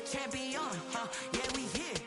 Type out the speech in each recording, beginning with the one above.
champion, yeah, we here.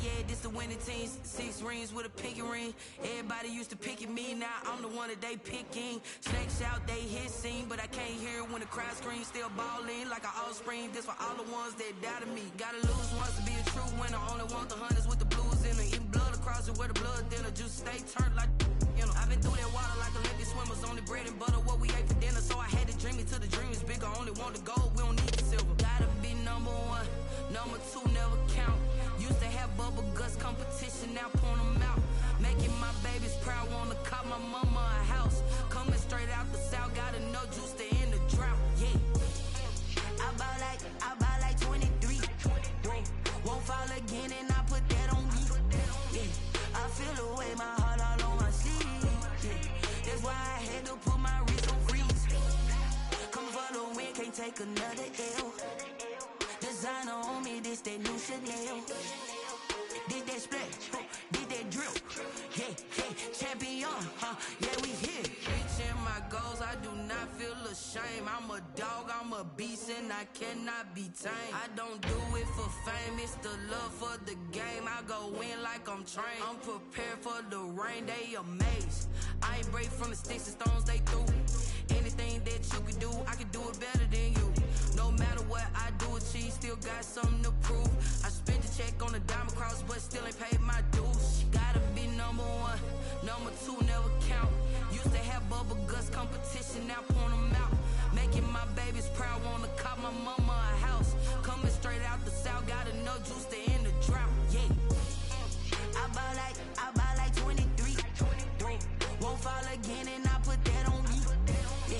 Yeah, this the winning team. 6 rings with a pinky ring. Everybody used to pick at me, now I'm the one that they picking. Snakes out, they hissing, but I can't hear when the crowd screams. Still balling like an offspring. This for all the ones that doubted me. Gotta lose once to be a true winner. Only want the hunters with the blues in it. Eating blood across it where the blood dinner. Juice stay turned like, you know. I've been through that water like Olympic swimmers. Only bread and butter, what we ate for dinner. So I had to dream it till the dream is bigger. Only want the gold, we don't need the silver. Gotta be number 1, number 2 never count. Used to have bubble guts competition, now point them out. Making my babies proud, wanna cop my mama a house. Coming straight out the south, gotta know juice to end the drought. Yeah, I buy like 23. Whoa, won't fall again and I put that on me. Yeah, I feel the way, my heart all on my sleeve. Yeah, that's why I had to put my wrist on freeze. Coming for the win, can't take another L. Designer on me, this that new Chanel. Did that splash, did that drill. Yeah, champion, yeah, we here. Reaching my goals, I do not feel ashamed. I'm a dog, I'm a beast, and I cannot be tamed. I don't do it for fame, it's the love for the game. I go in like I'm trained. I'm prepared for the rain, they amazed. I ain't break from the sticks and stones they threw. Anything that you could do, I could do it better than you. No matter what I do achieve, still got something to prove. I spent the check on the diamond cross, but still ain't paid my dues. Gotta be number 1, number 2 never count. Used to have bubble guts competition, now point them out. Making my babies proud, wanna cop my mama a house. Coming straight out the south, gotta know juice to end the drought. Yeah, I buy like 23. Won't fall again and I put that on me. Yeah,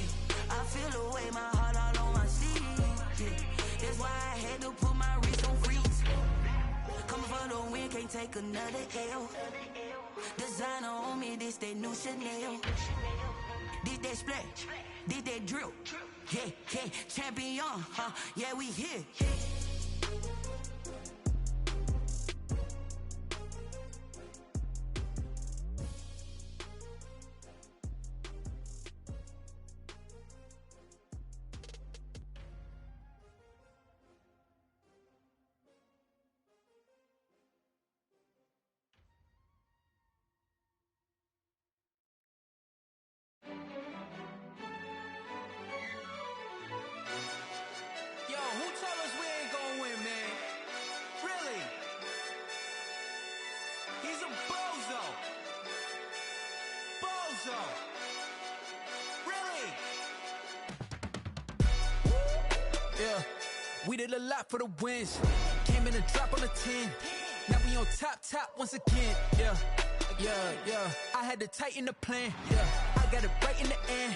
I feel the way, my heart all on my sleeve. Yeah, that's why I had to put my wrist on freeze. Coming for the win, can't take another L. Designer on me, this that new Chanel. Did that splash, did that drill. Yeah, champion, yeah, we here. Yeah, we did a lot for the wins. Came in a drop on the 10. Now we on top once again. Yeah. I had to tighten the plan. Yeah, I got it right in the end.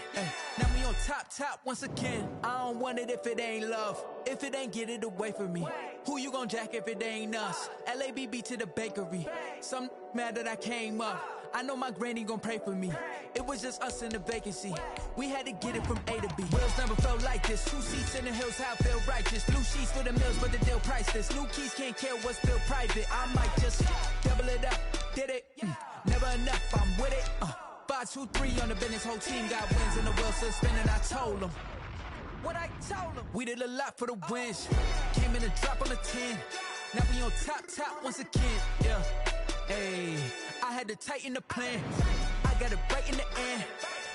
Now we on top once again. I don't want it if it ain't love. If it ain't, get it away from me. Who you gon' jack if it ain't us? LABB to the bakery. Some mad that I came up. I know my granny gon' pray for me. It was just us in the vacancy. We had to get it from A to B. Wheels never felt like this. 2 seats in the hills, how I feel righteous. Blue sheets for the mills, but the deal priceless. New keys can't care what's still private. I might just double it up. Did it? Never enough, I'm with it. 5, 2, 3 on the business. Whole team got wins and the wheels still spinning. I told them what I told them. We did a lot for the wins. Came in a drop on the 10. Now we on top once again. Yeah. Hey, I had to tighten the plan. I got it right in the end.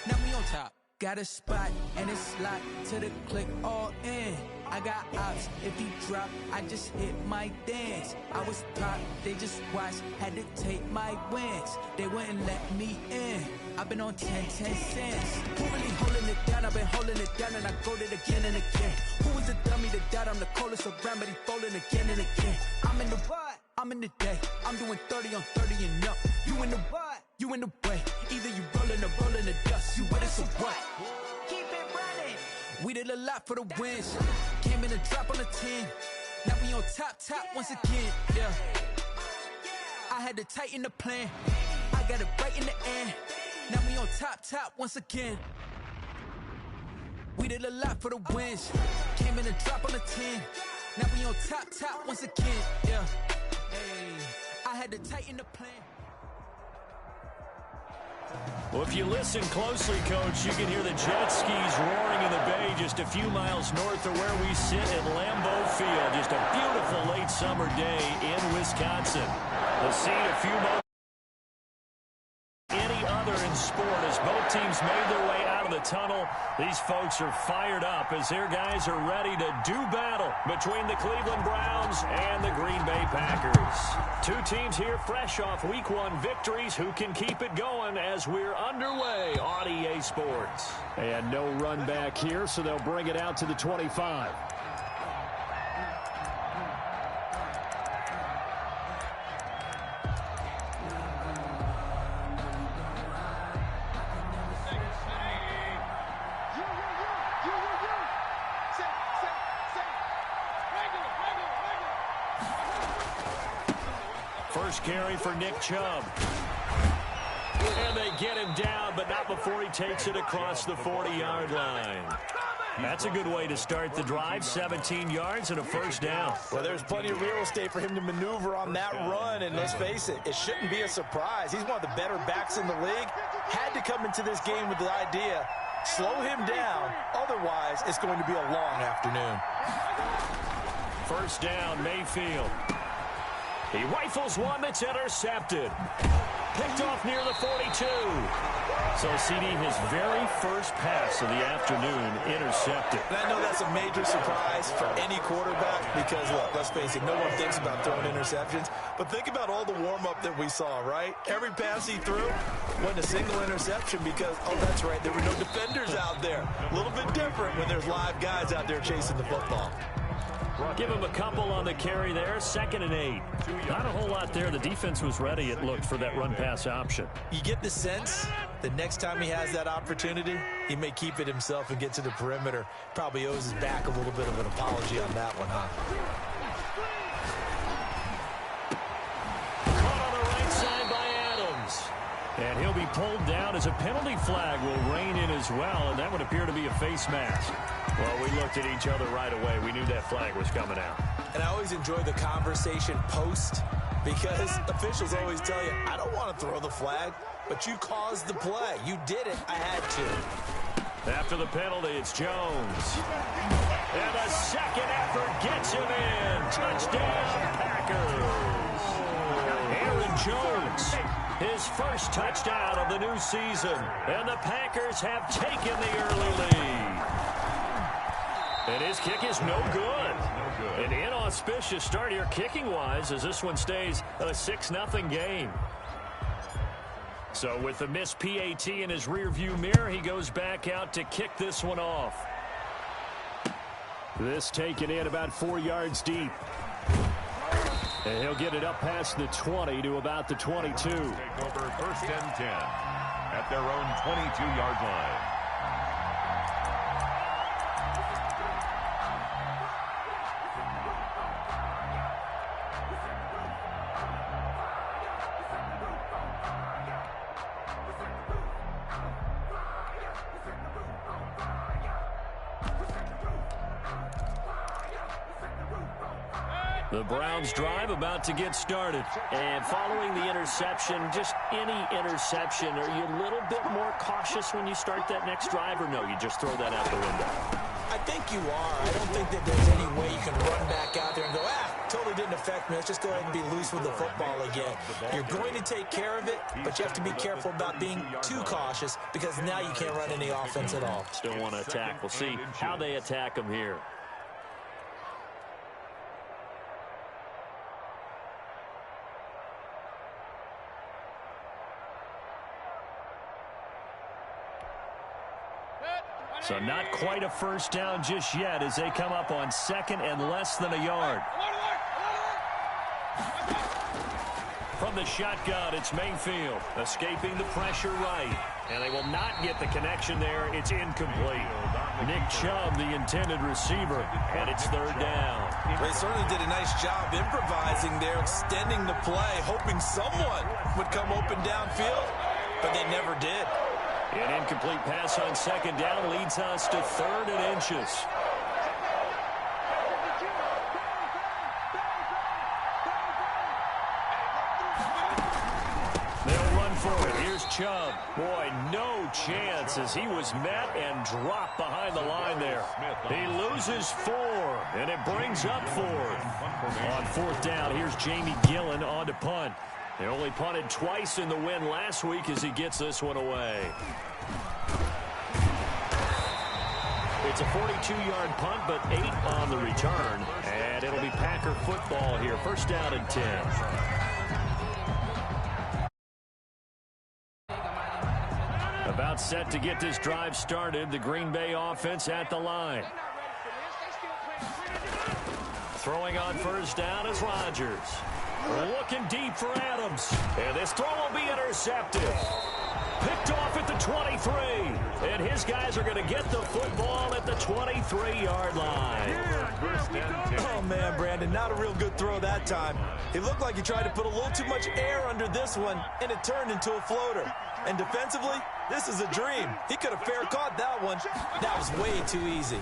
Now we on top. Got a spot and it's locked to the click all in. I got ops, if he drop, I just hit my dance. I was top, they just watched, had to take my wins. They wouldn't let me in. I've been on 10 cents. Who really holding it down? I've been holding it down and I go it again and again. Who was the dummy that doubt I'm the coldest around, but he folding again and again. I'm in the what? I'm in the day. I'm doing 30 on 30 and up. You in the what? You in the way. Either you rolling or rolling the dust. You with us or what? Keep it running. We did a lot for the wins. Came in a drop on the 10. Now we on top once again. Yeah. I had to tighten the plan. I got it right in the end. Now we on top once again. We did a lot for the wins. Came in a drop on the 10. Now we on top once again. Yeah. Hey, I had to tighten the plan. Well, if you listen closely, Coach, you can hear the jet skis roaring in the bay just a few miles north of where we sit at Lambeau Field. Just a beautiful late summer day in Wisconsin. The scene a few moments any other in sport as both teams made their way out of the tunnel. These folks are fired up as their guys are ready to do battle between the Cleveland Browns and the Green Bay Packers. Two teams here fresh off Week 1 victories who can keep it going as we're underway on EA Sports. And no run back here, so they'll bring it out to the 25. First carry for Nick Chubb. And they get him down, but not before he takes it across the 40-yard line. That's a good way to start the drive. 17 yards and a first down. Well, there's plenty of real estate for him to maneuver on that run, and let's face it, it shouldn't be a surprise. He's one of the better backs in the league. Had to come into this game with the idea, slow him down, otherwise it's going to be a long afternoon. First down, Mayfield. He rifles one that's intercepted. Picked off near the 42. So, CD, his very first pass of the afternoon intercepted. And I know that's a major surprise for any quarterback because, look, let's face it, no one thinks about throwing interceptions. But think about all the warm-up that we saw, right? Every pass he threw wasn't a single interception because, oh, that's right, there were no defenders out there. A little bit different when there's live guys out there chasing the football. Give him a couple on the carry there. 2nd and 8. Not a whole lot there. The defense was ready, it looked, for that run-pass option. You get the sense that next time he has that opportunity, he may keep it himself and get to the perimeter. Probably owes his back a little bit of an apology on that one, huh? Caught on the right side by Adams. And he'll be pulled down as a penalty flag will rein in as well, and that would appear to be a face mask. Well, we looked at each other right away. We knew that flag was coming out. And I always enjoy the conversation post because officials always tell you, I don't want to throw the flag, but you caused the play. You did it. I had to. After the penalty, it's Jones. And the second effort gets him in. Touchdown, Packers. Aaron Jones, his first touchdown of the new season. And the Packers have taken the early lead. And his kick is no good. An inauspicious start here kicking-wise as this one stays a 6-0 game. So with the missed PAT in his rearview mirror, he goes back out to kick this one off. This taken in about 4 yards deep. And he'll get it up past the 20 to about the 22. Take over 1st and 10 at their own 22-yard line. The Browns drive about to get started. And following the interception, just any interception, are you a little bit more cautious when you start that next drive, or no, you just throw that out the window? I think you are. I don't think that there's any way you can run back out there and go, totally didn't affect me. Let's just go ahead and be loose with the football again. You're going to take care of it, but you have to be careful about being too cautious because now you can't run any offense at all. Still want to attack. We'll see how they attack them here. So not quite a first down just yet as they come up on 2nd and less than a yard. From the shotgun, it's Mayfield escaping the pressure right. And they will not get the connection there. It's incomplete. Nick Chubb, the intended receiver, and it's 3rd down. They certainly did a nice job improvising there, extending the play, hoping someone would come open downfield, but they never did. An incomplete pass on 2nd down leads us to 3rd and inches. They'll run for it. Here's Chubb. Boy, no chance as he was met and dropped behind the line there. He loses 4, and it brings up 4. On 4th down, here's Jamie Gillen on to punt. They only punted twice in the win last week as he gets this one away. It's a 42-yard punt, but 8 on the return. And it'll be Packer football here. 1st down and 10. About set to get this drive started. The Green Bay offense at the line. Throwing on 1st down is Rodgers. Looking deep for Adams. And this throw will be intercepted. Picked off at the 23. And his guys are going to get the football at the 23-yard line. Oh, man, Brandon, not a real good throw that time. It looked like he tried to put a little too much air under this one, and it turned into a floater. And defensively, this is a dream. He could have fair caught that one. That was way too easy.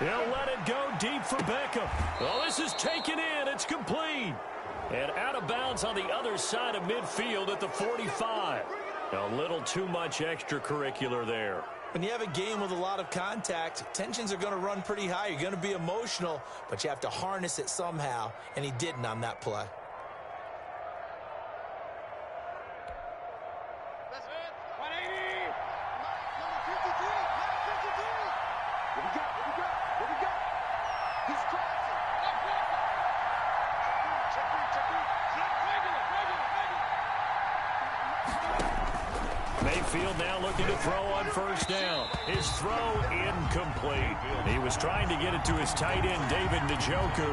He'll let it go deep for Beckham. Well, this is taken in. It's complete. And out of bounds on the other side of midfield at the 45. A little too much extracurricular there. When you have a game with a lot of contact, tensions are going to run pretty high. You're going to be emotional, but you have to harness it somehow, and he didn't on that play. Mayfield now looking to throw on 1st down. His throw incomplete. He was trying to get it to his tight end, David Njoku,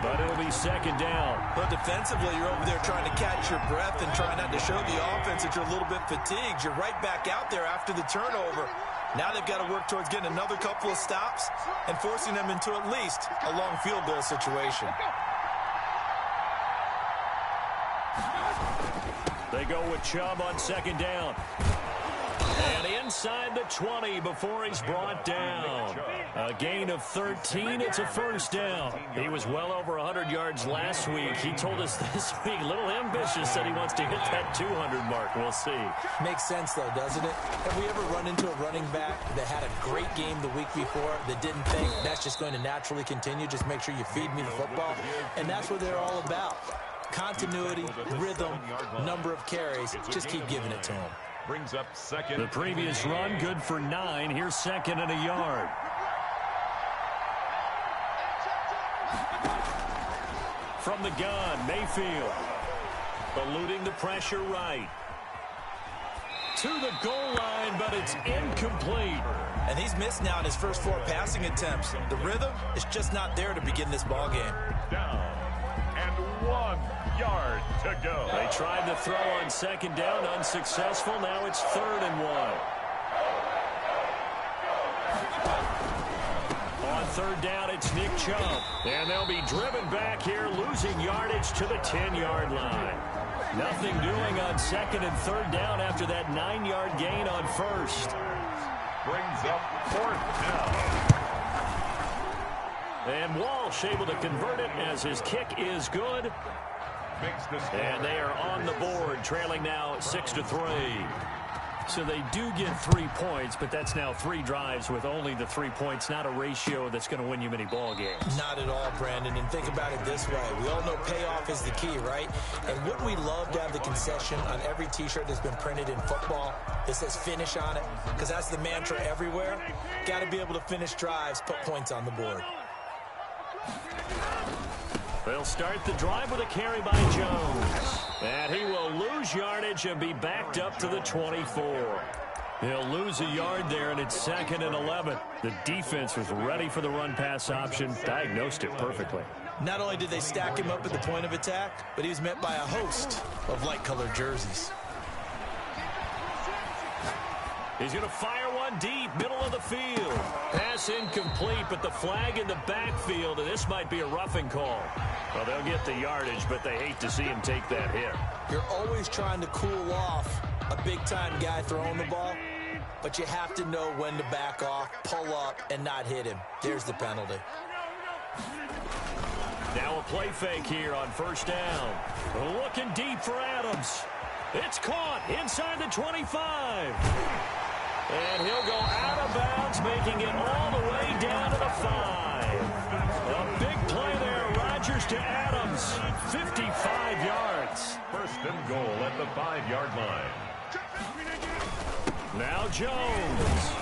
but it'll be 2nd down. But defensively, you're over there trying to catch your breath and try not to show the offense that you're a little bit fatigued. You're right back out there after the turnover. Now they've got to work towards getting another couple of stops and forcing them into at least a long field goal situation. They go with Chubb on 2nd down. And inside the 20 before he's brought down. A gain of 13. It's a 1st down. He was well over 100 yards last week. He told us this week, a little ambitious, said he wants to hit that 200 mark. We'll see. Makes sense, though, doesn't it? Have we ever run into a running back that had a great game the week before that didn't think that's just going to naturally continue? Just make sure you feed me the football. And that's what they're all about. Continuity, rhythm, number of carries. Just keep giving it to him. Brings up 2nd. The previous run, good for 9. Here's 2nd and a yard. From the gun, Mayfield. Eluding the pressure right. To the goal line, but it's incomplete. And he's missed now in his first 4 passing attempts. The rhythm is just not there to begin this ball game. Down. And 1 yard to go. They tried to throw on 2nd down, unsuccessful. Now it's 3rd and 1. On 3rd down, it's Nick Chubb. And they'll be driven back here, losing yardage to the 10-yard line. Nothing doing on 2nd and 3rd down after that 9-yard gain on 1st. Brings up 4th down. And Walsh able to convert it as his kick is good. And they are on the board, trailing now 6-3. So they do get 3 points, but that's now 3 drives with only the 3 points, not a ratio that's going to win you many ball games. Not at all, Brandon. And think about it this way. We all know payoff is the key, right? And wouldn't we love to have the concession on every T-shirt that's been printed in football that says finish on it? Because that's the mantra everywhere. Got to be able to finish drives, put points on the board. They'll start the drive with a carry by Jones. And he will lose yardage and be backed up to the 24. He'll lose a yard there, and it's 2nd and 11. The defense was ready for the run-pass option, diagnosed it perfectly. Not only did they stack him up at the point of attack, but he was met by a host of light-colored jerseys. He's going to fire one deep, middle of the field. Pass incomplete, but the flag in the backfield, and this might be a roughing call. Well, they'll get the yardage, but they hate to see him take that hit. You're always trying to cool off a big-time guy throwing the ball, but you have to know when to back off, pull up, and not hit him. There's the penalty. Now a play fake here on 1st down. Looking deep for Adams. It's caught inside the 25. And he'll go out of bounds, making it all the way down to the 5. A big play there. Rodgers to Adams. 55 yards. First and goal at the 5-yard line. Now Jones.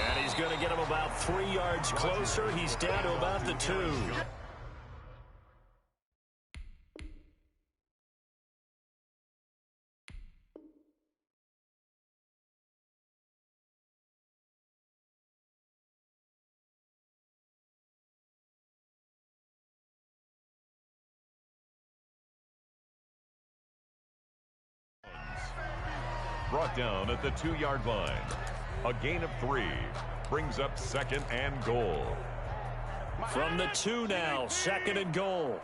And he's going to get him about 3 yards closer. He's down to about the 2. Brought down at the 2-yard line. A gain of 3 brings up second and goal. From the 2 now, second and goal.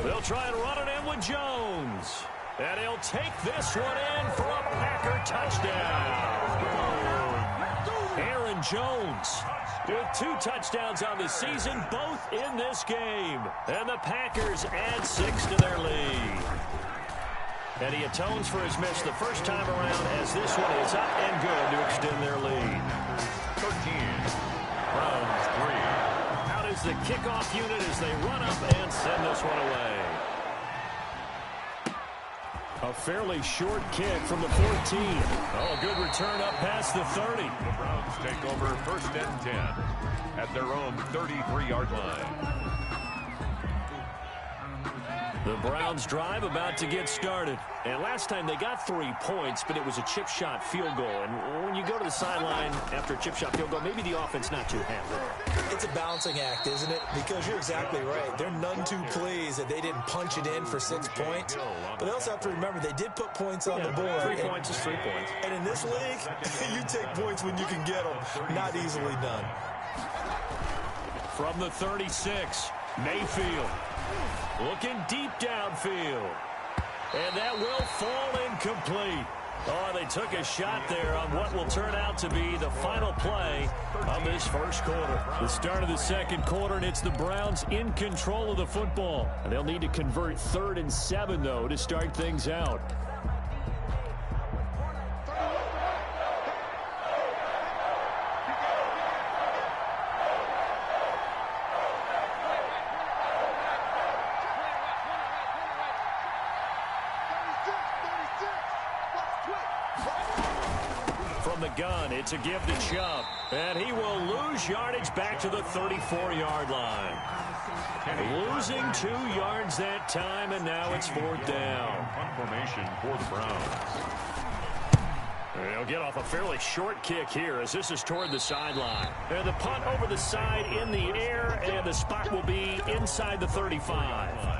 They'll try and run it in with Jones. And he'll take this one in for a Packer touchdown. Aaron Jones with 2 touchdowns on the season, both in this game. And the Packers add 6 to their lead. And he atones for his miss the first time around as this one is up and good to extend their lead. 13. Browns 3. Out is the kickoff unit as they run up and send this one away. A fairly short kick from the 14. Oh, a good return up past the 30. The Browns take over first and 10 at their own 33-yard line. The Browns drive about to get started. And last time they got 3 points, but it was a chip shot field goal. And when you go to the sideline after a chip shot field goal, maybe the offense not too happy. It's a balancing act, isn't it? Because you're exactly right. They're none too pleased that they didn't punch it in for 6 points. But they also have to remember they did put points on the board. 3 points is 3 points. And in this league, you take points when you can get them. Not easily done. From the 36, Mayfield. Looking deep downfield. And that will fall incomplete. Oh, they took a shot there on what will turn out to be the final play of this first quarter. The start of the second quarter, and it's the Browns in control of the football. And they'll need to convert 3rd and 7, though, to start things out. Gun. It's a give to Chubb. And he will lose yardage back to the 34-yard line. Losing 2 yards that time, and now it's 4th down. Punt formation for the Browns. They'll get off a fairly short kick here as this is toward the sideline. And the punt over the side in the air, and the spot will be inside the 35.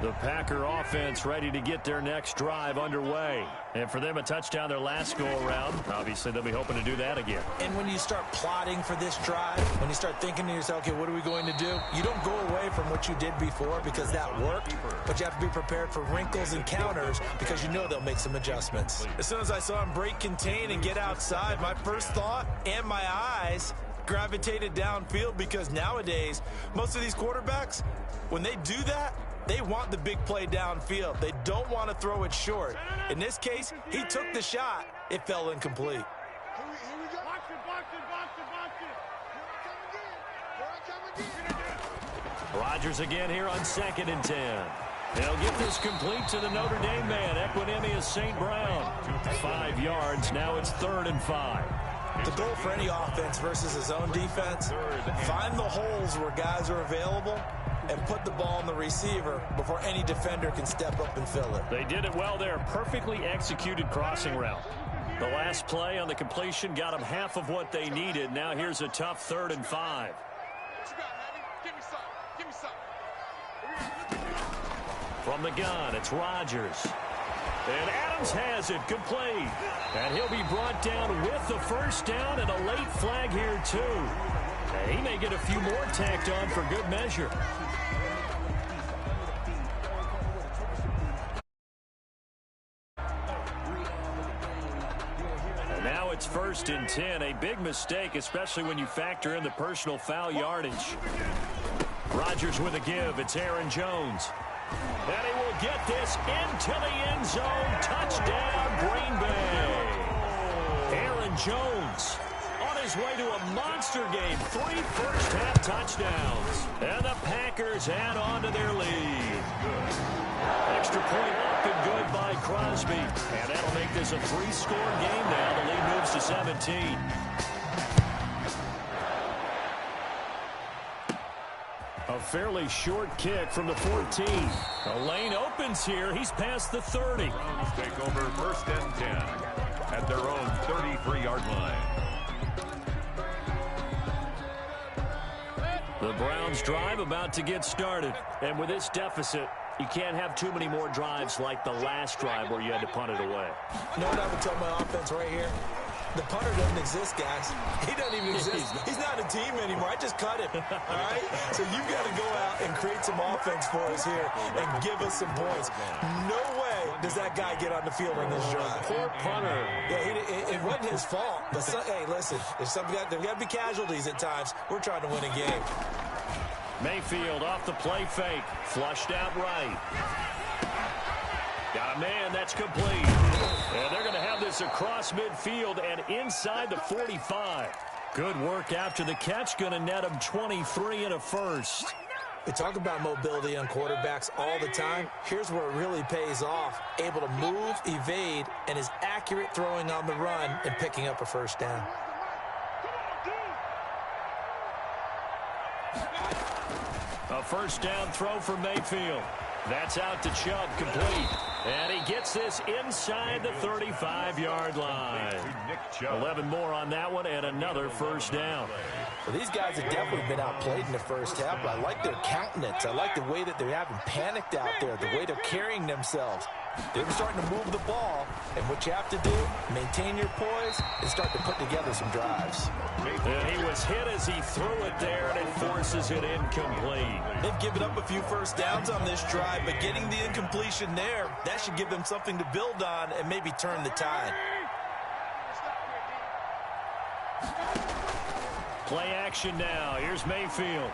The Packer offense ready to get their next drive underway. And for them, a touchdown their last go-around. Obviously, they'll be hoping to do that again. And when you start plotting for this drive, when you start thinking to yourself, okay, what are we going to do? You don't go away from what you did before because that worked, but you have to be prepared for wrinkles and counters because you know they'll make some adjustments. As soon as I saw him break contain and get outside, my first thought and my eyes gravitated downfield because nowadays, most of these quarterbacks, when they do that, they want the big play downfield. They don't want to throw it short. In this case, he took the shot. It fell incomplete. Here we go. Box it. Rodgers again here on 2nd and 10. They'll get this complete to the Notre Dame man, Equinemius St. Brown. 5 yards. Now it's 3rd and 5. The goal for any offense versus his own defense, find the holes where guys are available and put the ball on the receiver before any defender can step up and fill it. They did it well there. Perfectly executed crossing route. The last play on the completion got them half of what they needed. Now here's a tough 3rd and 5. What you got, Heavy? Give me some. Give me some. From the gun, it's Rodgers. And Adams has it. Good play. And he'll be brought down with the first down and a late flag here, too. He may get a few more tacked on for good measure. And now it's 1st and 10. A big mistake, especially when you factor in the personal foul yardage. Rodgers with a give. It's Aaron Jones. And he will get this into the end zone. Touchdown, Green Bay. Aaron Jones on his way to a monster game. 3 first-half touchdowns. And the Packers add on to their lead. Extra point up and good by Crosby. And that'll make this a 3-score game now. The lead moves to 17. A fairly short kick from the 14. The lane opens here. He's past the 30. Browns take over 1st and 10 at their own 33-yard line. The Browns drive about to get started. And with this deficit, you can't have too many more drives like the last drive where you had to punt it away. You know what I would tell my offense right here? The punter doesn't exist, guys. He doesn't even exist. He's not a team anymore. I just cut him, all right? So you've got to go out and create some offense for us here and give us some points. No way does that guy get on the field on this drive. Poor punter. Yeah, it wasn't his fault. But, hey, listen, there's got to be casualties at times. We're trying to win a game. Mayfield off the play fake. Flushed out right. Got a man, that's complete. And they're going to have this across midfield and inside the 45. Good work after the catch. Going to net him 23 and a first. We talk about mobility on quarterbacks all the time. Here's where it really pays off. Able to move, evade, and is accurate throwing on the run and picking up a first down. A first down throw for Mayfield. That's out to Chubb, complete. And he gets this inside the 35-yard line. 11 more on that one and another first down. Well, these guys have definitely been outplayed in the first half, but I like their countenance. I like the way that they're having panicked out there, the way they're carrying themselves. They're starting to move the ball, and what you have to do, maintain your poise and start to put together some drives. And he was hit as he threw it there, and it forces it incomplete. They've given up a few first downs on this drive, but getting the incompletion there, that should give them something to build on and maybe turn the tide. Play action now. Here's Mayfield.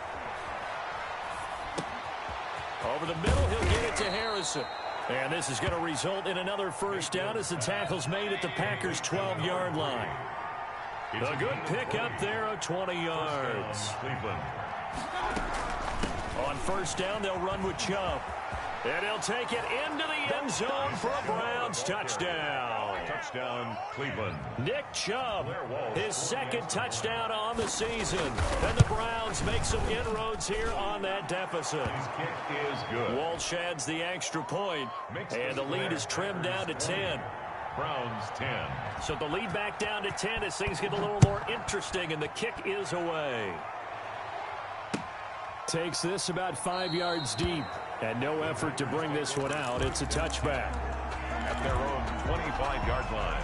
Over the middle, he'll get it to Harrison. And this is going to result in another first down as the tackle's made at the Packers' 12-yard line. A good pickup there of 20 yards. On first down, they'll run with Chubb. And he'll take it into the end zone for a Browns touchdown. Touchdown, Cleveland. Nick Chubb, his second touchdown on the season. And the Browns make some inroads here on that deficit. His kick is good. Walsh adds the extra point, and the lead is trimmed down to 10. Browns 10. So the lead back down to 10 as things get a little more interesting, and the kick is away. Takes this about 5 yards deep, and no effort to bring this one out. It's a touchback. At their own 25-yard line.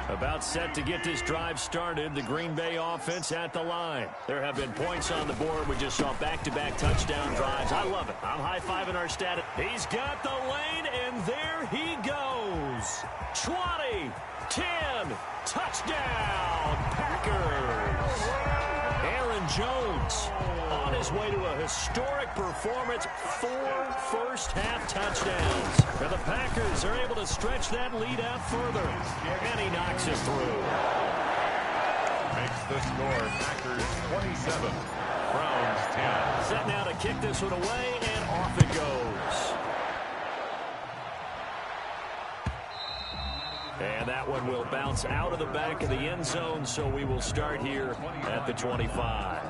About set to get this drive started, the Green Bay offense at the line. There have been points on the board. We just saw back-to-back touchdown drives. I love it. I'm high-fiving our stat. He's got the lane, and there he goes. 20, 10, touchdown, Packers. Aaron Jones on his way to a historic performance, 4 first-half touchdowns. And the Packers are able to stretch that lead out further. And he knocks it through. Makes the score Packers 27, Browns 10. Set now to kick this one away, and off it goes. And that one will bounce out of the back of the end zone, so we will start here at the 25.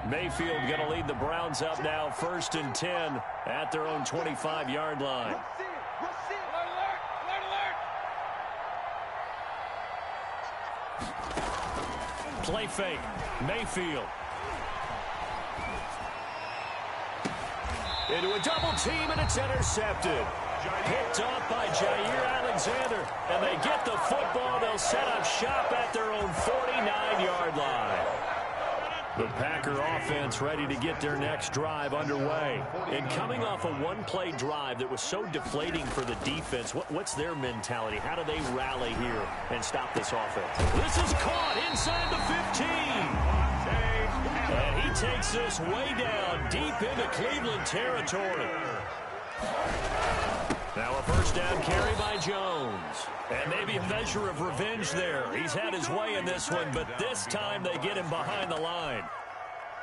Mayfield going to lead the Browns up now, 1st and 10 at their own 25-yard line. Play fake. Mayfield. Into a double team, and it's intercepted. Picked off by Jair Alexander. And they get the football. They'll set up shop at their own 49-yard line. The Packer offense ready to get their next drive underway. And coming off a one-play drive that was so deflating for the defense, what's their mentality? How do they rally here and stop this offense? This is caught inside the 15. And he takes this way down deep into Cleveland territory. Now a first down carry by Jones. And maybe a measure of revenge there. He's had his way in this one, but this time they get him behind the line.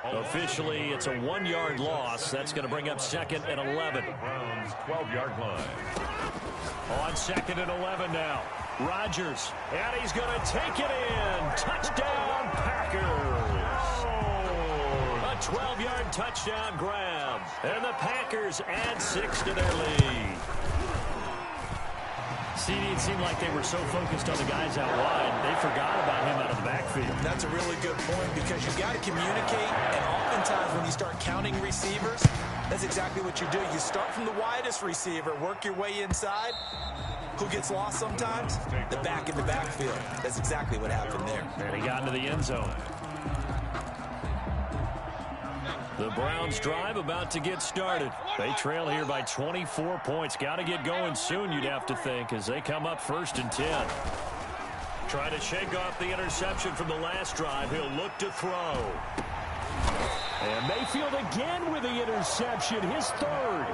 Officially, it's a 1-yard loss. That's going to bring up 2nd and 11. Browns 12-yard line. On 2nd and 11 now. Rodgers, and he's going to take it in. Touchdown, Packers. A 12-yard touchdown grab. And the Packers add 6 to their lead. It seemed like they were so focused on the guys out wide, they forgot about him out of the backfield. That's a really good point because you've got to communicate, and oftentimes when you start counting receivers, that's exactly what you do. You start from the widest receiver, work your way inside. Who gets lost sometimes? The back in the backfield. That's exactly what happened there. And he got into the end zone. The Browns drive about to get started. They trail here by 24 points. Got to get going soon, you'd have to think, as they come up 1st and 10. Trying to shake off the interception from the last drive. He'll look to throw. And Mayfield again with the interception. His 3rd.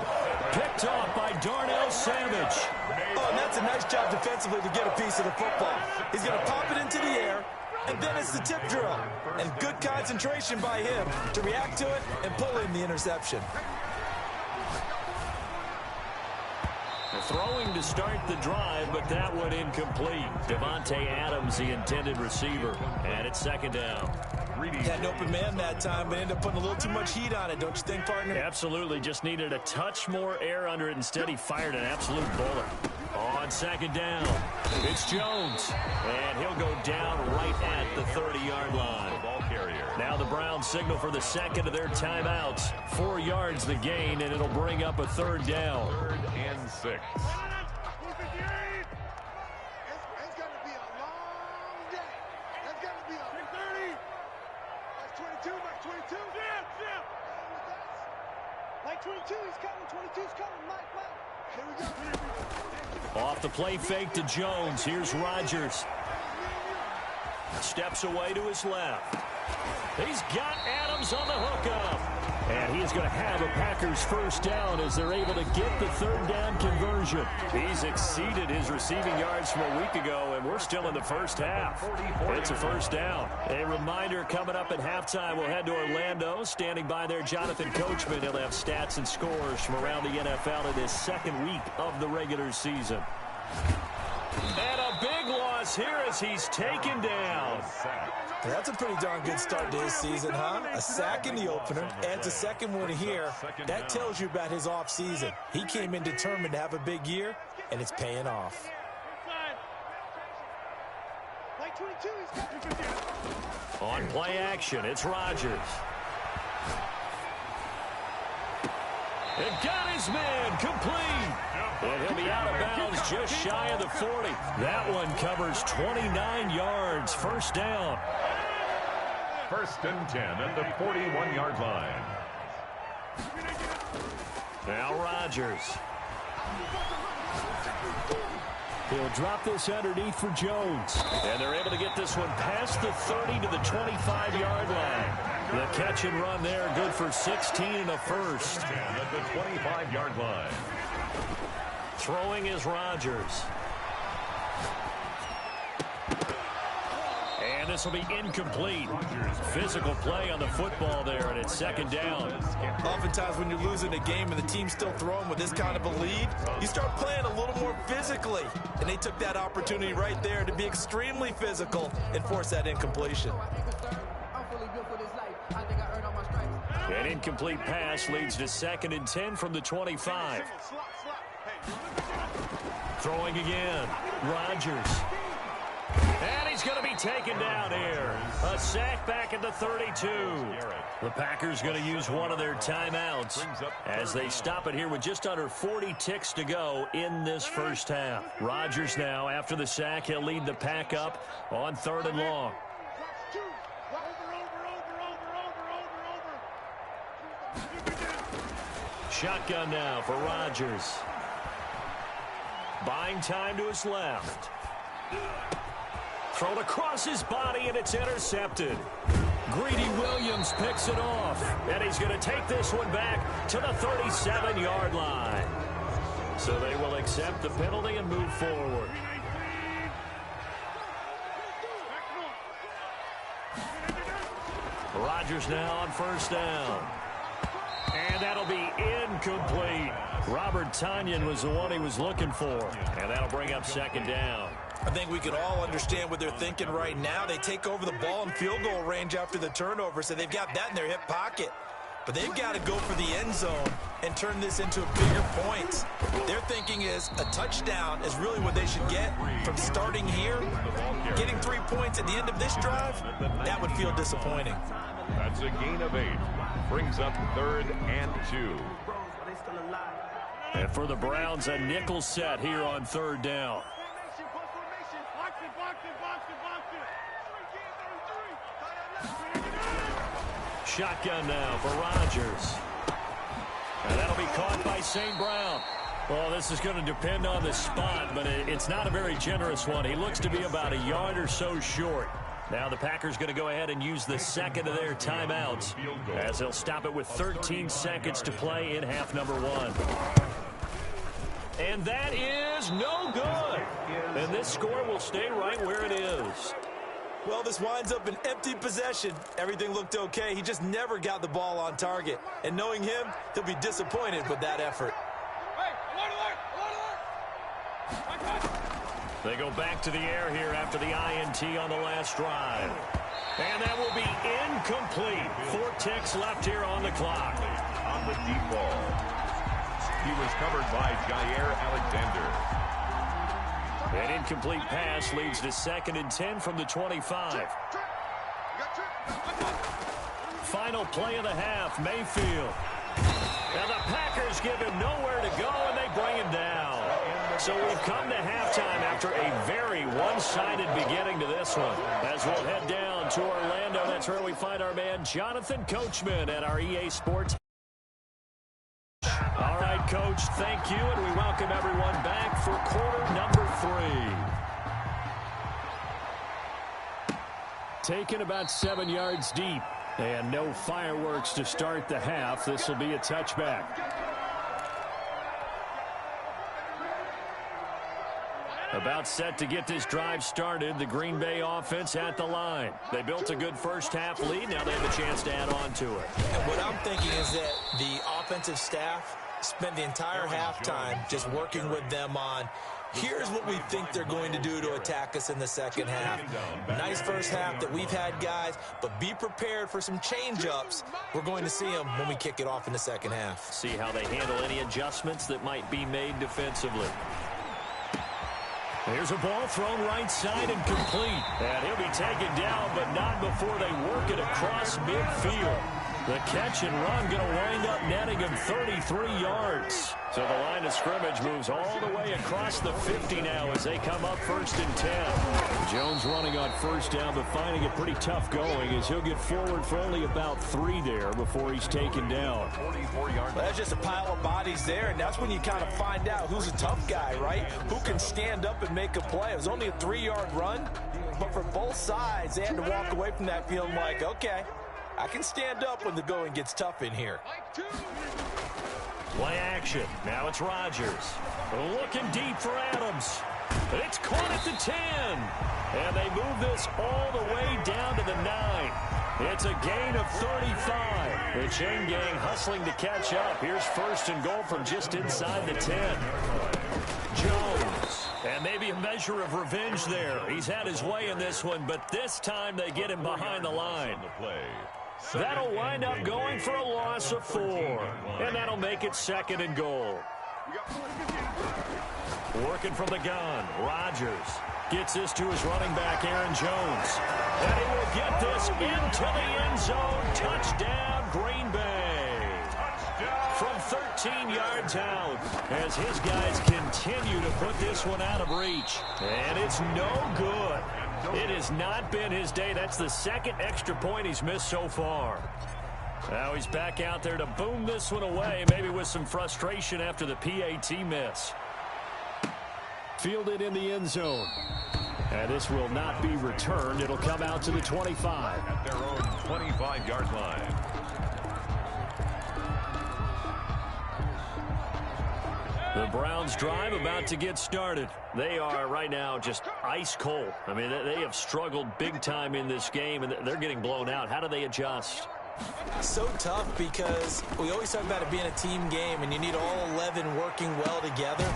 Picked off by Darnell Savage. Oh, and that's a nice job defensively to get a piece of the football. He's going to pop it into the air. And then it's the tip drill. And good concentration by him to react to it and pull in the interception. Throwing to start the drive, but that one incomplete. Devontae Adams, the intended receiver. And it's 2nd down. Had an open man that time, but ended up putting a little too much heat on it, don't you think, partner? Absolutely. Just needed a touch more air under it. Instead, he fired an absolute bullet. On 2nd down, it's Jones. And he'll go down right at the 30-yard line. Now the Browns signal for the 2nd of their timeouts. 4 yards the gain, and it'll bring up a 3rd down. 3rd and 6. It's going to be a long day. It's going to be a 6:30. That's 22. That's 22. Yeah. Like 22, he's coming. 22's coming. Mike. Here we go. Off the play fake to Jones. Here's Rodgers. Steps away to his left. He's got Adams on the hookup. And he's going to have a Packers 1st down as they're able to get the 3rd down conversion. He's exceeded his receiving yards from a week ago, and we're still in the 1st half. It's a 1st down. A reminder, coming up at halftime, we'll head to Orlando. Standing by there, Jonathan Coachman. He'll have stats and scores from around the NFL in his 2nd week of the regular season. And a big loss here as he's taken down. That's a pretty darn good start to his season, huh? A sack in the opener, adds a 2nd one here. That tells you about his offseason. He came in determined to have a big year, and it's paying off. On play action, it's Rodgers. And got his man complete. And he'll be out of bounds just shy of the 40. That one covers 29 yards. 1st down. 1st and 10 at the 41-yard line. Now Rodgers. He'll drop this underneath for Jones. And they're able to get this one past the 30 to the 25-yard line. The catch and run there, good for 16 and a 1st. 10 at the 25-yard line. Throwing is Rodgers. And this will be incomplete. Physical play on the football there, and it's 2nd down. Oftentimes when you're losing a game and the team's still throwing with this kind of a lead, you start playing a little more physically. And they took that opportunity right there to be extremely physical and force that incompletion. An incomplete pass leads to 2nd and 10 from the 25. Throwing again. Rodgers. And he's going to be taken down here. A sack back at the 32. The Packers going to use one of their timeouts as they stop it here with just under 40 ticks to go in this 1st half. Rodgers now, after the sack, he'll lead the pack up on 3rd and long. Shotgun now for Rodgers. Buying time to his left. Thrown across his body, and it's intercepted. Greedy Williams picks it off, and he's going to take this one back to the 37-yard line. So they will accept the penalty and move forward. Rodgers now on first down. And that'll be incomplete. Robert Tonyan was the one he was looking for. And that'll bring up second down. I think we can all understand what they're thinking right now. They take over the ball in field goal range after the turnover, so they've got that in their hip pocket. But they've got to go for the end zone and turn this into a bigger point. Their thinking is a touchdown is really what they should get from starting here. Getting 3 points at the end of this drive, that would feel disappointing. That's a gain of 8. Brings up 3rd and 2. And for the Browns, a nickel set here on 3rd down. Shotgun now for Rodgers. And that'll be caught by St. Brown. Well, this is going to depend on the spot, but it's not a very generous one. He looks to be about a yard or so short. Now the Packers going to go ahead and use the second of their timeouts as they'll stop it with 13 seconds to play in half number 1. And that is no good. And this score will stay right where it is. Well, this winds up an empty possession. Everything looked okay. He just never got the ball on target. And knowing him, he'll be disappointed with that effort. They go back to the air here after the INT on the last drive. And that will be incomplete. 4 ticks left here on the clock. On the deep ball. He was covered by Jair Alexander. An incomplete pass leads to 2nd and 10 from the 25. Final play of the half, Mayfield. Now the Packers give him nowhere to go, and they bring him down. So we've come to halftime after a very one-sided beginning to this one. As we'll head down to Orlando, that's where we find our man Jonathan Coachman at our EA Sports. All right, Coach, thank you, and we welcome everyone back for quarter number 3. Taken about 7 yards deep, and no fireworks to start the half. This will be a touchback. About set to get this drive started, the Green Bay offense at the line. They built a good first half lead. Now they have a chance to add on to it. And what I'm thinking is that the offensive staff spent the entire halftime just working with them on, here's what we think they're going to do to attack us in the second half. Nice first half that we've had, guys, but be prepared for some change-ups. We're going to see them when we kick it off in the second half. See how they handle any adjustments that might be made defensively. Here's a ball thrown right side and complete. And he'll be taken down, but not before they work it across midfield. The catch and run going to wind up netting him 33 yards. So the line of scrimmage moves all the way across the 50 now as they come up 1st and 10. Jones running on first down, but finding it pretty tough going as he'll get forward for only about 3 there before he's taken down. Well, that's just a pile of bodies there, and that's when you kind of find out who's a tough guy, right? Who can stand up and make a play. It was only a 3-yard run, but for both sides, they had to walk away from that feeling like, okay, I can stand up when the going gets tough in here. Play action. Now it's Rodgers. Looking deep for Adams. It's caught at the 10. And they move this all the way down to the 9. It's a gain of 35. The chain gang hustling to catch up. Here's 1st and goal from just inside the 10. Jones. And maybe a measure of revenge there. He's had his way in this one, but this time they get him behind the line. That'll wind up going for a loss of 4. And that'll make it 2nd and goal. Working from the gun, Rodgers gets this to his running back, Aaron Jones. And he will get this into the end zone. Touchdown, Green Bay. From 13 yards out as his guys continue to put this one out of reach. And it's no good. It has not been his day. That's the 2nd extra point he's missed so far. Now he's back out there to boom this one away, maybe with some frustration after the PAT miss. Fielded in the end zone. And this will not be returned. It'll come out to the 25. At their own 25-yard line. The Browns drive about to get started. They are right now just ice cold. I mean, they have struggled big time in this game, and they're getting blown out. How do they adjust? So tough because we always talk about it being a team game, and you need all 11 working well together.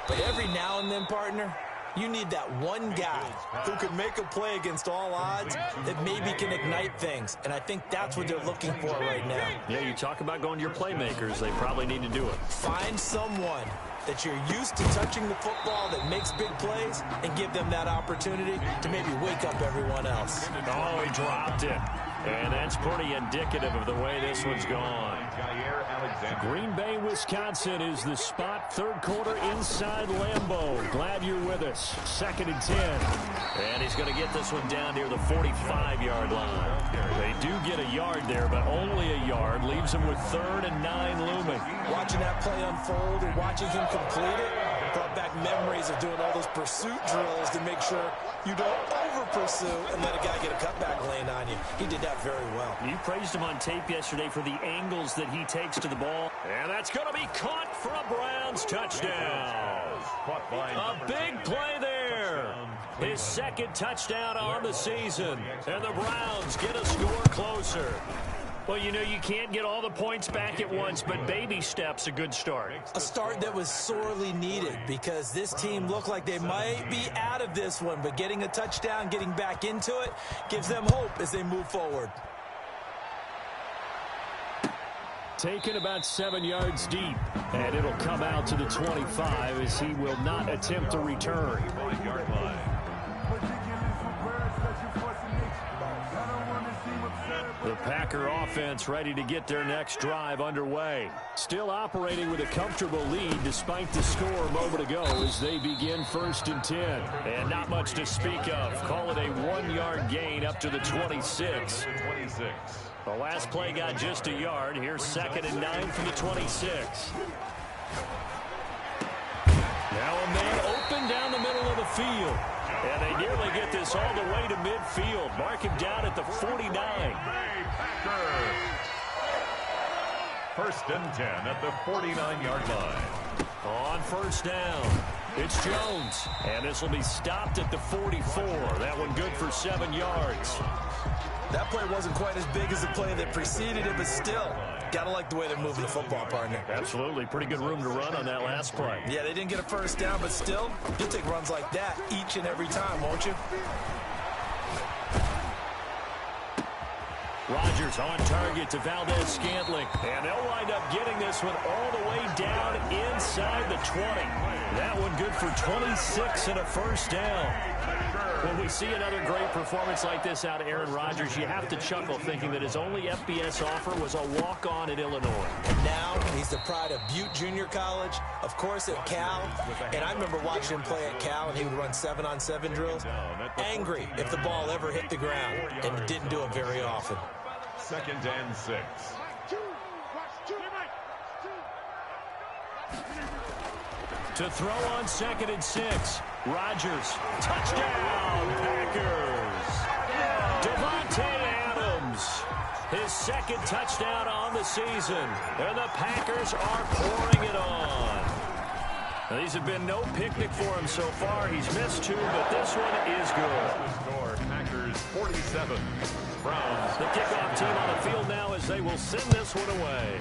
But every now and then, partner, you need that one guy who can make a play against all odds that maybe can ignite things. And I think that's what they're looking for right now. Yeah, you talk about going to your playmakers. They probably need to do it. Find someone that you're used to touching the football that makes big plays and give them that opportunity to maybe wake up everyone else. Oh, he dropped it. And that's pretty indicative of the way this one's gone. Green Bay, Wisconsin is the spot. Third quarter inside Lambeau. Glad you're with us. 2nd and 10. And he's going to get this one down near the 45-yard line. They do get a yard there, but only a yard. Leaves them with 3rd and 9 looming. Watching that play unfold and watching him complete it brought back memories of doing all those pursuit drills to make sure you don't over-pursue and let a guy get a cutback lane on you. He did that very well. You praised him on tape yesterday for the angles that he takes to the ball. And that's going to be caught for a Browns touchdown. A big play there. His 2nd touchdown on the season. And the Browns get a score closer. Well, you know, you can't get all the points back at once, but baby steps a good start. A start that was sorely needed because this team looked like they might be out of this one, but getting a touchdown, getting back into it, gives them hope as they move forward. Taken about 7 yards deep, and it'll come out to the 25 as he will not attempt to return. 5-yard line. The Packer offense ready to get their next drive underway. Still operating with a comfortable lead despite the score a moment ago as they begin 1st and 10. And not much to speak of. Call it a 1-yard gain up to the 26. The last play got just a yard. Here's 2nd and 9 from the 26. Now a man open down the middle of the field. And they nearly get this all the way to midfield. Mark him down at the 49. 1st and 10 at the 49-yard line. On 1st down, it's Jones. And this will be stopped at the 44. That one good for 7 yards. That play wasn't quite as big as the play that preceded it, but still, got to like the way they're moving the football, partner. Absolutely. Pretty good room to run on that last play. Yeah, they didn't get a 1st down, but still, you'll take runs like that each and every time, won't you? Rodgers on target to Valdez-Scantling. And they'll wind up getting this one all the way down inside the 20. That one good for 26 and a 1st down. When we see another great performance like this out of Aaron Rodgers, you have to chuckle thinking that his only FBS offer was a walk-on at Illinois. And now he's the pride of Butte Junior College, of course at Cal. And I remember watching him play at Cal, and he would run 7-on-7 drills. Angry if the ball ever hit the ground, and didn't do it very often. 2nd and 6. To throw on 2nd and 6. Rodgers. Touchdown, Packers. Devontae Adams. His 2nd touchdown on the season. And the Packers are pouring it on. Now, these have been no picnic for him so far. He's missed 2, but this one is good. Score, Packers 47. Browns. The kickoff team on the field now as they will send this one away.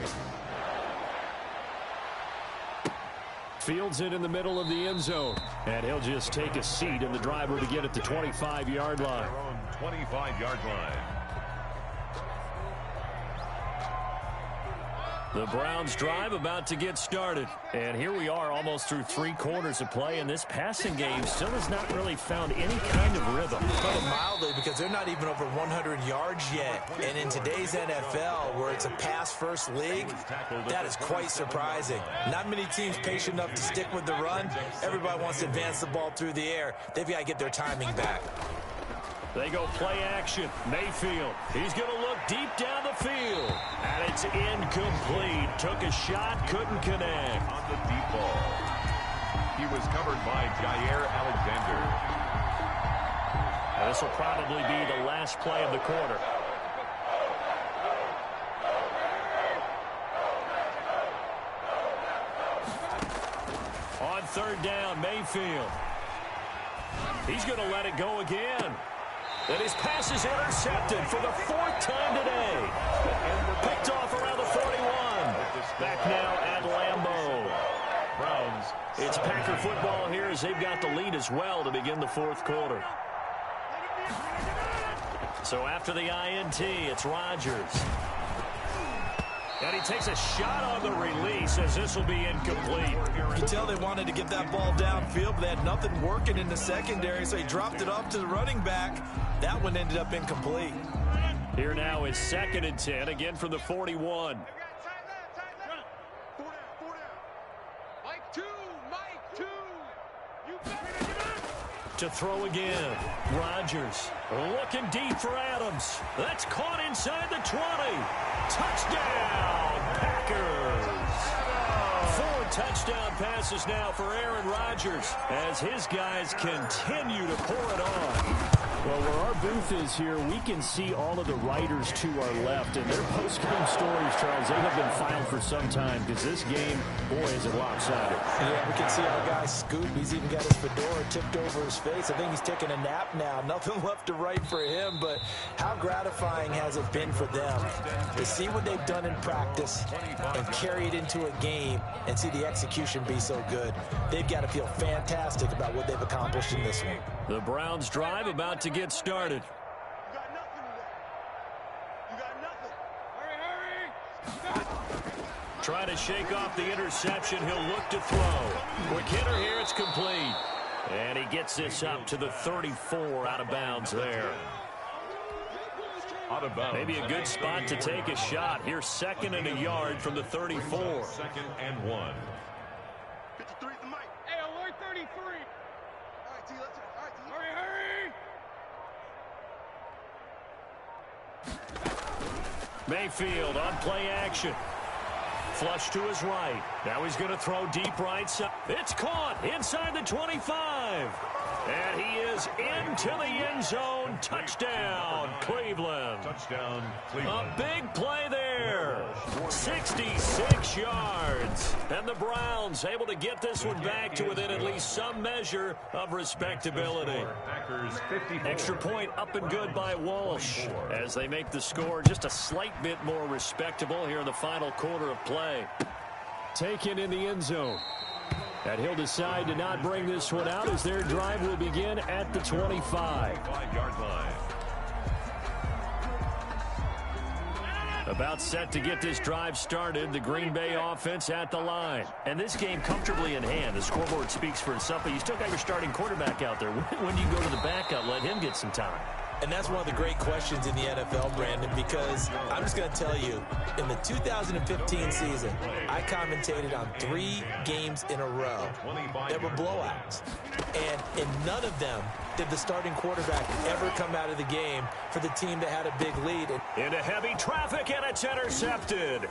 Fields it in the middle of the end zone. And he'll just take a seat, and the driver to get at the 25-yard line. Their own 25-yard line. The Browns drive about to get started. And here we are almost through 3 quarters of play, and this passing game still has not really found any kind of rhythm. Put it mildly, because they're not even over 100 yards yet. And in today's NFL, where it's a pass-first league, that is quite surprising. Not many teams patient enough to stick with the run. Everybody wants to advance the ball through the air. They've got to get their timing back. They go play action. Mayfield. He's going to look deep down the field. And incomplete. Took a shot, couldn't connect. On the deep ball. He was covered by Jair Alexander. This will probably be the last play of the quarter. On third down, Mayfield. He's going to let it go again. And his pass is intercepted for the 4th time today. Picked off around the 41. Back now at Lambeau. Browns. It's Packer football here as they've got the lead as well to begin the 4th quarter. So after the INT, it's Rodgers. And he takes a shot on the release as this will be incomplete. You can tell they wanted to get that ball downfield, but they had nothing working in the secondary, so he dropped it off to the running back. That one ended up incomplete. Here now is 2nd and 10, again from the 41. To throw again. Rodgers looking deep for Adams. That's caught inside the 20. Touchdown, Packers. 4 touchdown passes now for Aaron Rodgers as his guys continue to pour it on. Well, where our booth is here, we can see all of the writers to our left. And their post-game stories, Charles, they have been filed for some time because this game, boy, is it lopsided. Yeah, we can see our guy Scoop. He's even got his fedora tipped over his face. I think he's taking a nap now. Nothing left to write for him, but how gratifying has it been for them to see what they've done in practice and carry it into a game and see the execution be so good. They've got to feel fantastic about what they've accomplished in this one. The Browns drive about to get started. You got nothing today. You got nothing. Hurry! Trying to shake off the interception. He'll look to throw. Quick hitter here. It's complete. And he gets this up to the 34 out of bounds there. Out of bounds. Maybe a good spot to take a shot. Here's 2nd and a yard from the 34. 2nd and 1. 53 at the mic. Hey, alert 33. All right, T, let's go. All right, T. Hurry, hurry! Mayfield on play action. Flush to his right. Now he's going to throw deep right side. It's caught inside the 25. And he is into the end zone. Touchdown, Cleveland. Touchdown, Cleveland. A big play there. 66 yards. And the Browns able to get this one back to within at least some measure of respectability. Packers 54. Extra point up and good by Walsh as they make the score just a slight bit more respectable here in the final quarter of play. Taken in the end zone. And he'll decide to not bring this one out as their drive will begin at the 25. 5-yard line. About set to get this drive started, the Green Bay offense at the line. And this game comfortably in hand. The scoreboard speaks for itself, but you still got your starting quarterback out there. When do you go to the backup? Let him get some time. And that's one of the great questions in the NFL, Brandon, because I'm just going to tell you, in the 2015 season, I commentated on 3 games in a row that were blowouts. And in none of them did the starting quarterback ever come out of the game for the team that had a big lead. Into heavy traffic, and it's intercepted.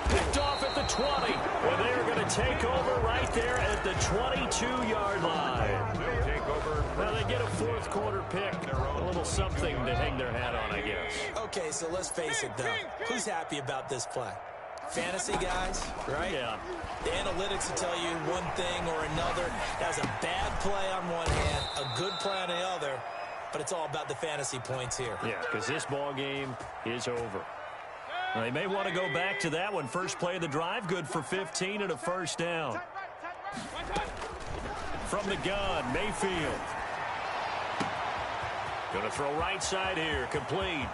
Picked off at the 20. Well, they are going to take over right there at the 22-yard line. Well, they get a 4th quarter pick. A little something to hang their hat on, I guess. Okay, so let's face it, though. Who's happy about this play? Fantasy guys, right? Yeah. The analytics will tell you one thing or another. That was a bad play on one hand, a good play on the other, but it's all about the fantasy points here. Yeah, because this ball game is over. Well, they may want to go back to that one. First play of the drive, good for 15 and a first down. From the gun, Mayfield. Going to throw right side here, complete.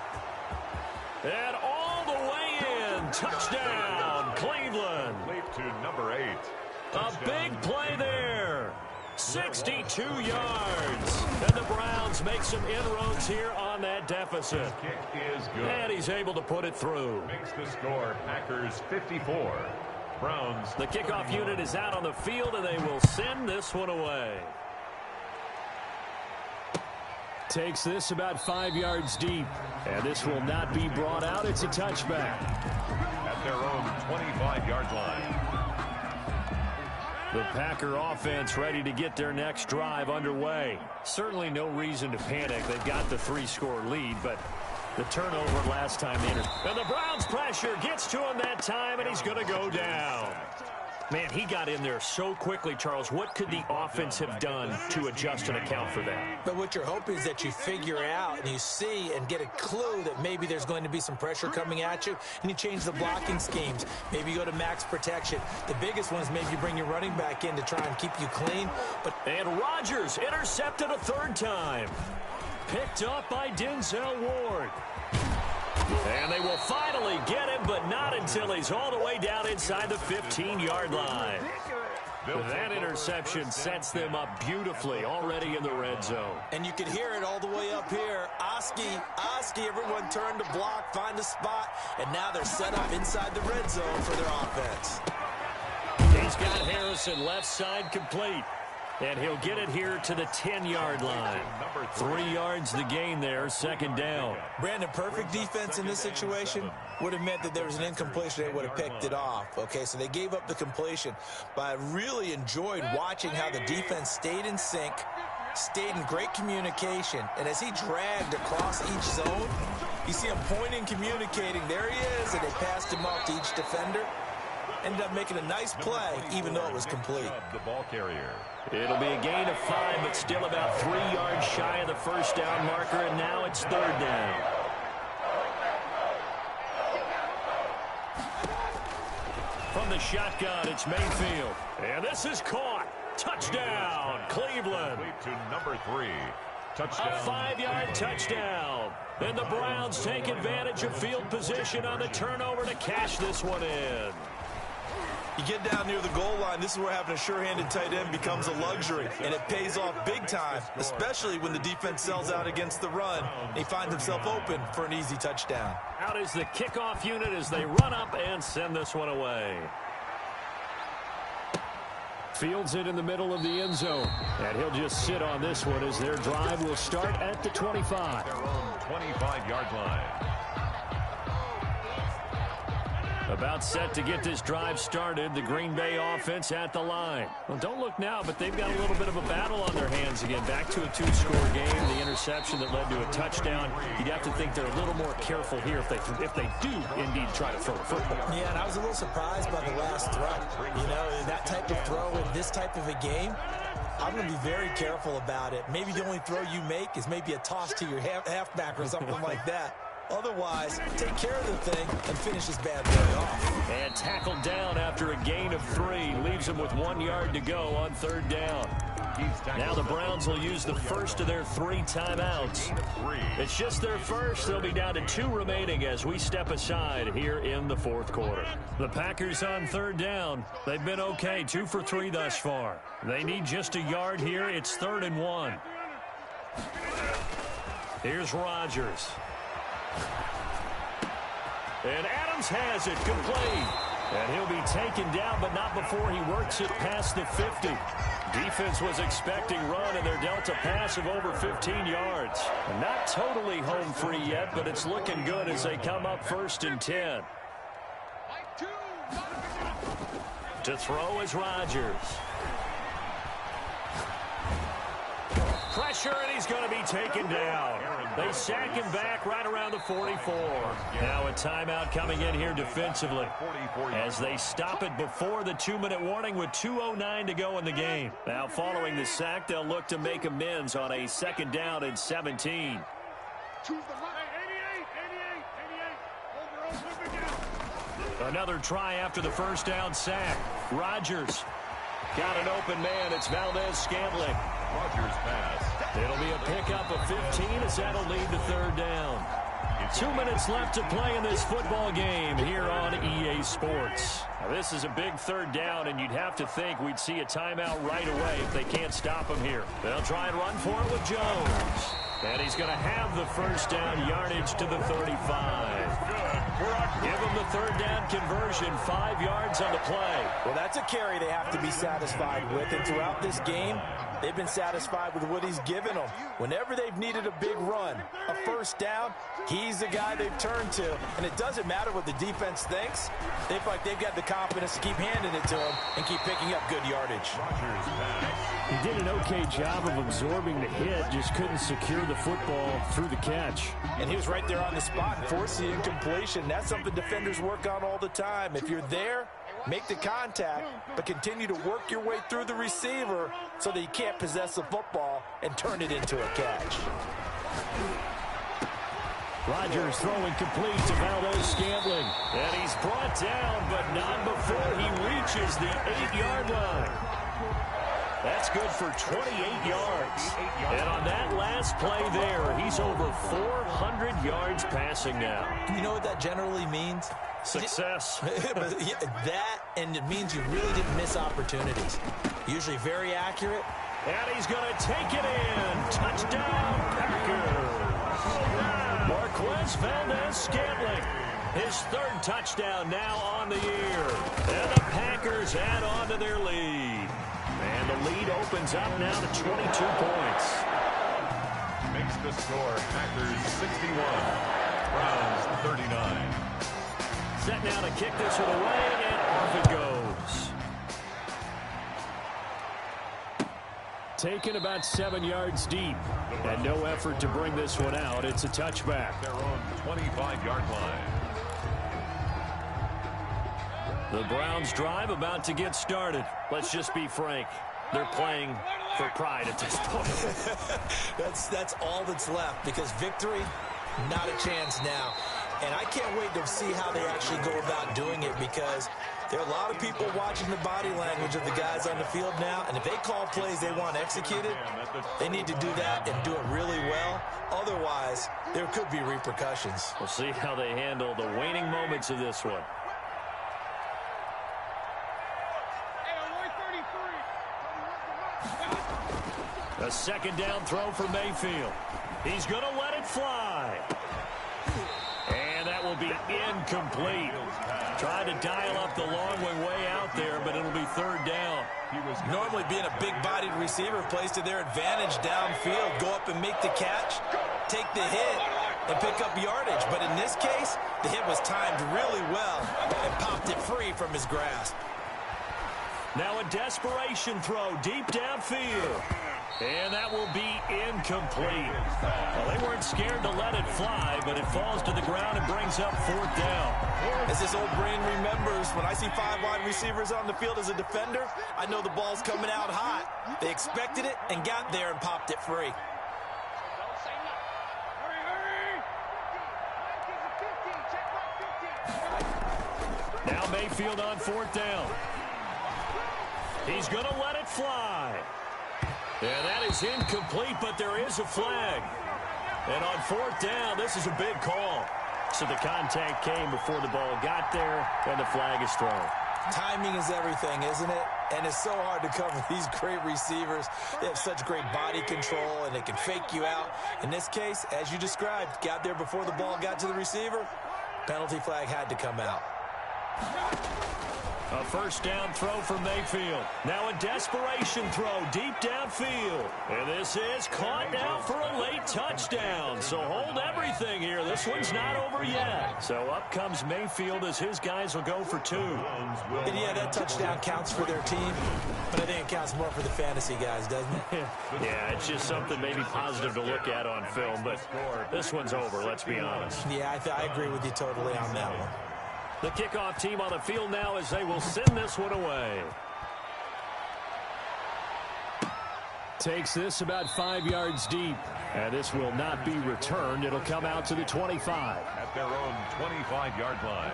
And all the way in, touchdown, Cleveland. Lead to number 8. A big play there. 62 yards. And the Browns make some inroads here on that deficit. Kick is good. And he's able to put it through. Makes the score Packers 54. Browns. The kickoff unit is out on the field, and they will send this one away. Takes this about 5 yards deep. And this will not be brought out. It's a touchback. At their own 25-yard line. The Packer offense ready to get their next drive underway. Certainly no reason to panic. They've got the 3-score lead, but the turnover last time they entered. And the Browns pressure gets to him that time, and he's going to go down. Man, he got in there so quickly, Charles. What could the offense have done to adjust and account for that? But what you're hoping is that you figure out and you see and get a clue that maybe there's going to be some pressure coming at you, and you change the blocking schemes. Maybe you go to max protection. The biggest one is maybe you bring your running back in to try and keep you clean. And Rodgers intercepted a third time. Picked up by Denzel Ward. And they will finally get him, but not until he's all the way down inside the 15-yard line. That interception sets them up beautifully already in the red zone. And you can hear it all the way up here. Oski, everyone turned to block, find a spot, and now they're set up inside the red zone for their offense. He's got Harrison left side complete. And he'll get it here to the 10-yard line. 3 yards the gain there, second down. Brandon, perfect defense in this situation would have meant that there was an incompletion. They would have picked it off. Okay, so they gave up the completion. But I really enjoyed watching how the defense stayed in sync, stayed in great communication. And as he dragged across each zone, you see him pointing, communicating. There he is, and they passed him off to each defender. Ended up making a nice play, even though it was complete. The ball carrier. It'll be a gain of 5, but still about 3 yards shy of the first down marker, and now it's third down. From the shotgun, it's Mayfield. And this is caught. Touchdown, Cleveland. To number 3. Touchdown. A 5-yard touchdown. And the Browns take advantage of field position on the turnover to cash this one in. You get down near the goal line, this is where having a sure-handed tight end becomes a luxury, and it pays off big time, especially when the defense sells out against the run. He finds himself open for an easy touchdown. Out is the kickoff unit as they run up and send this one away. Fields it in the middle of the end zone, and he'll just sit on this one as their drive will start at the 25. Their own 25-yard line. About set to get this drive started, the Green Bay offense at the line. Well, don't look now, but they've got a little bit of a battle on their hands again. Back to a 2-score game, the interception that led to a touchdown. You'd have to think they're a little more careful here if they do indeed try to throw the football. Yeah, and I was a little surprised by the last throw. You know, that type of throw in this type of a game, I'm going to be very careful about it. Maybe the only throw you make is maybe a toss to your halfback or something like that. Otherwise, take care of the thing and finish this bad boy off. And tackled down after a gain of 3. Leaves him with 1 yard to go on third down. Now the Browns will use the first of their 3 timeouts. It's just their first. They'll be down to 2 remaining as we step aside here in the fourth quarter. The Packers on third down. They've been okay, 2 for 3 thus far. They need just a yard here. It's 3rd and 1. Here's Rodgers. And Adams has it complete. And he'll be taken down, but not before he works it past the 50. Defense was expecting run, and they're dealt a pass of over 15 yards. Not totally home free yet, but it's looking good as they come up 1st and 10. To throw is Rodgers. Pressure, and he's going to be taken down. They sack him back right around the 44. Now a timeout coming in here defensively as they stop it before the 2-minute warning with 2:09 to go in the game. Now following the sack, they'll look to make amends on a 2nd down and 17. Another try after the first down sack. Rodgers got an open man. It's Valdez-Scantling. Rodgers pass. It'll be a pickup of 15 as that'll lead to 3rd down. 2 minutes left to play in this football game here on EA Sports. Now, this is a big 3rd down, and you'd have to think we'd see a timeout right away if they can't stop him here. They'll try and run for it with Jones. And he's going to have the first down yardage to the 35. Give him the 3rd down conversion, 5 yards on the play. Well, that's a carry they have to be satisfied with. And throughout this game, they've been satisfied with what he's given them. Whenever they've needed a big run, a first down, he's the guy they've turned to. And it doesn't matter what the defense thinks. They feel like they've got the confidence to keep handing it to him and keep picking up good yardage. He did an okay job of absorbing the hit, just couldn't secure the football through the catch. And he was right there on the spot and forced the incompletion. That's something defenders work on all the time. If you're there, make the contact, but continue to work your way through the receiver so that you can't possess the football and turn it into a catch. Rodgers throwing complete to Valdez-Scantling. And he's brought down, but not before he reaches the 8-yard line. That's good for 28 yards. And on that last play there, he's over 400 yards passing now. You know what that generally means? Success. That, and it means you really didn't miss opportunities. Usually very accurate. And he's going to take it in. Touchdown, Packers. Marquez Valdez-Scantling. His third touchdown now on the year. And the Packers add on to their lead. And the lead opens up now to 22 points. Makes the score Packers 61, Browns 39. Set now to kick this one away, and off it goes. Taken about 7 yards deep, and no effort to bring this one out. It's a touchback. Their own 25-yard line. The Browns drive about to get started. Let's just be frank. They're playing for pride at this point. That's all that's left, because victory, not a chance now. And I can't wait to see how they actually go about doing it, because there are a lot of people watching the body language of the guys on the field now, and if they call plays they want executed, they need to do that and do it really well. Otherwise, there could be repercussions. We'll see how they handle the waning moments of this one. A second down throw for Mayfield. He's going to let it fly. And that will be incomplete. Tried to dial up the long way out there, but it'll be third down. Normally being a big-bodied receiver plays to their advantage downfield. Go up and make the catch, take the hit, and pick up yardage. But in this case, the hit was timed really well and popped it free from his grasp. Now a desperation throw deep downfield. And that will be incomplete. Well, they weren't scared to let it fly, but it falls to the ground and brings up fourth down. As this old brain remembers, when I see 5 wide receivers on the field as a defender, I know the ball's coming out hot. They expected it and got there and popped it free. Now Mayfield on fourth down. He's going to let it fly. And that is incomplete, but there is a flag. And on fourth down, this is a big call. So the contact came before the ball got there, and the flag is thrown. Timing is everything, isn't it? And it's so hard to cover these great receivers. They have such great body control, and they can fake you out. In this case, as you described, got there before the ball got to the receiver. Penalty flag had to come out. A first down throw for Mayfield. Now a desperation throw deep downfield. And this is caught now for a late touchdown. So hold everything here. This one's not over yet. So up comes Mayfield as his guys will go for 2. And yeah, that touchdown counts for their team, but I think it counts more for the fantasy guys, doesn't it? Yeah, it's just something maybe positive to look at on film, but this one's over, let's be honest. Yeah, I agree with you totally on that one. The kickoff team on the field now as they will send this one away. Takes this about 5 yards deep. And this will not be returned. It'll come out to the 25. At their own 25-yard line.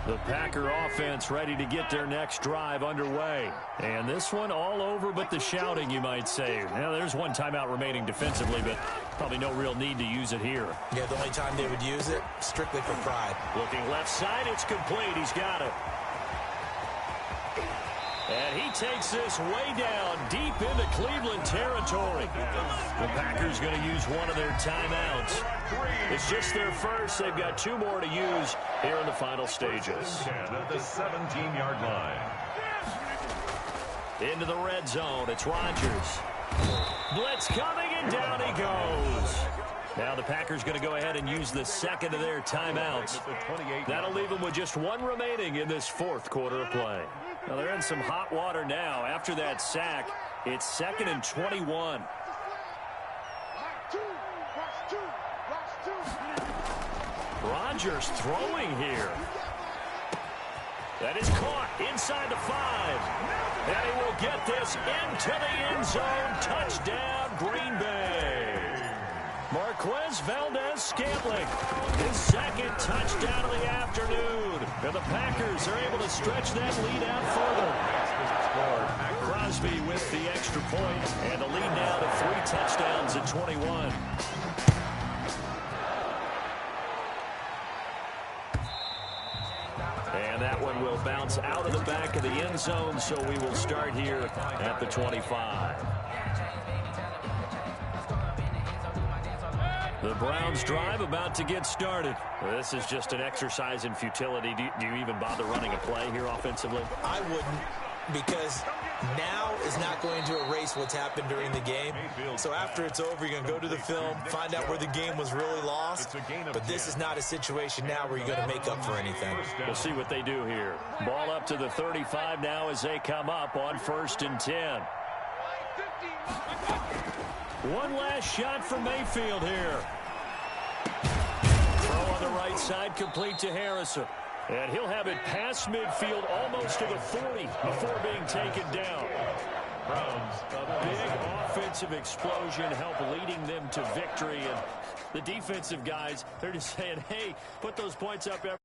The Packer offense ready to get their next drive underway. And this one all over but the shouting, you might say. Now, there's one timeout remaining defensively, but probably no real need to use it here. Yeah, the only time they would use it, strictly for pride. Looking left side, it's complete. He's got it. And he takes this way down deep into Cleveland territory. The Packers going to use one of their timeouts. It's just their first. They've got 2 more to use here in the final stages. At the 17-yard line. Into the red zone. It's Rodgers. Blitz coming, and down he goes. Now the Packers going to go ahead and use the second of their timeouts. That'll leave them with just 1 remaining in this 4th quarter of play. Now they're in some hot water now. After that sack, it's 2nd and 21. Rodgers throwing here. That is caught inside the 5. And he will get this into the end zone. Touchdown, Green Bay. Marquez Valdez-Scantling, his 2nd touchdown of the afternoon. And the Packers are able to stretch that lead out further. Crosby with the extra point, and the lead now to 3 touchdowns at 21. And that one will bounce out of the back of the end zone, so we will start here at the 25. The Browns drive about to get started. This is just an exercise in futility. Do you even bother running a play here offensively? I wouldn't, because now is not going to erase what's happened during the game. So after it's over, you're going to go to the film, find out where the game was really lost. But this is not a situation now where you're going to make up for anything. We'll see what they do here. Ball up to the 35 now as they come up on 1st and 10. One last shot from Mayfield here. Throw on the right side, complete to Harrison. And he'll have it past midfield, almost to the 40 before being taken down. Browns, a big offensive explosion, help leading them to victory. And the defensive guys, they're just saying, hey, put those points up every